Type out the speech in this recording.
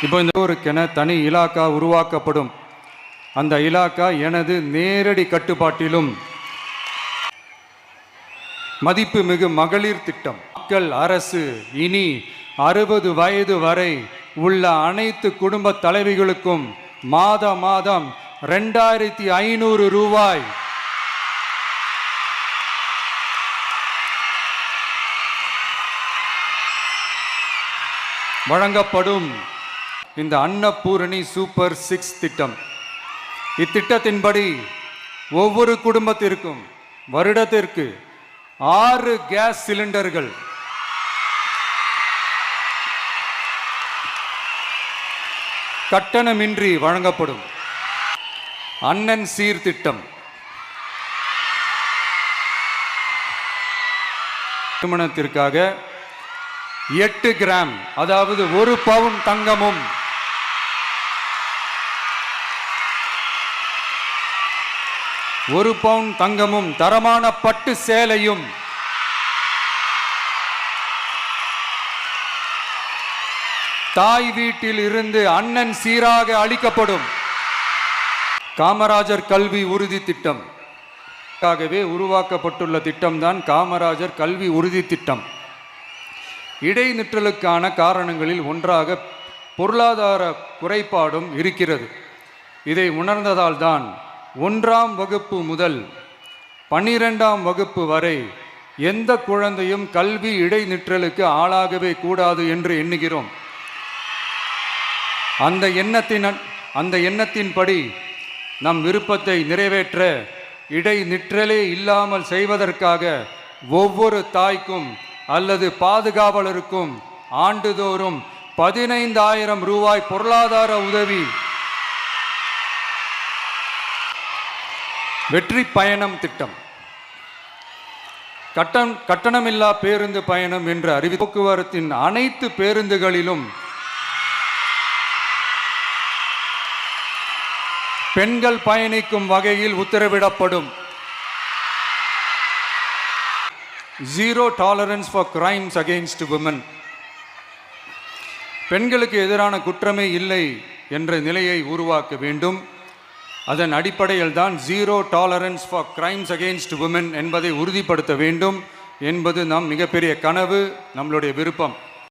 இப்போ இந்த ஊருக்கென தனி இலாக்கா உருவாக்கப்படும். அந்த இலாக்கா எனது நேரடி கட்டுப்பாட்டிலும். மதிப்புமிகு மகளிர் திட்டம். மக்கள் அரசு இனி 60 வயது வரை உள்ள அனைத்து குடும்ப தலைவிகளுக்கும் மாதம் 2500 ரூபாய் வழங்கப்படும். இந்த அன்னபூரணி சூப்பர் 6 திட்டம். இத்திட்டத்தின்படி ஒவ்வொரு குடும்பத்திற்கும் வருடத்திற்கு 6 கேஸ் சிலிண்டர்கள் கட்டணமின்றி வழங்கப்படும். அண்ணன் சீர்திட்டம். திருமணத்திற்காக 8 கிராம் அதாவது 1 பவுன் தங்கமும் 1 பவுன் தங்கமும் தரமான பட்டு சேலையும் தாய் வீட்டில் இருந்து அண்ணன் சீராக அளிக்கப்படும். காமராஜர் கல்வி உறுதி திட்டம். உருவாக்கப்பட்டுள்ள திட்டம்தான் காமராஜர் கல்வி உறுதி திட்டம். இடைநிற்றலுக்கான காரணங்களில் ஒன்றாக பொருளாதார குறைபாடும் இருக்கிறது. இதை உணர்ந்ததால் தான் 1ஆம் வகுப்பு முதல் 12ஆம் வகுப்பு வரை எந்த குழந்தையும் கல்வி இடைநிற்றலுக்கு ஆளாகவே கூடாது என்று எண்ணுகிறோம். அந்த எண்ணத்தின்படி நம் விருப்பத்தை நிறைவேற்ற இடைநிற்றலே இல்லாமல் செய்வதற்காக ஒவ்வொரு தாய்க்கும் அல்லது பாதுகாவலருக்கும் ஆண்டுதோறும் 15,000 ரூபாய் பொருளாதார உதவி. வெற்றி பயணம் திட்டம். கட்டணமில்லா பேருந்து பயணம் என்ற போக்குவரத்தின் அனைத்து பேருந்துகளிலும் பெண்கள் பயணிக்கும் வகையில் உத்தரவிடப்படும். Zero tolerance for crimes against women. பெண்களுக்கு எதிரான குற்றமே இல்லை என்ற நிலையை உருவாக்க வேண்டும். அதன் அடிப்படையில் தான் zero tolerance for crimes against women என்பதை உறுதிப்படுத்த வேண்டும் என்பது நம் மிகப்பெரிய கனவு, நம்மளுடைய விருப்பம்.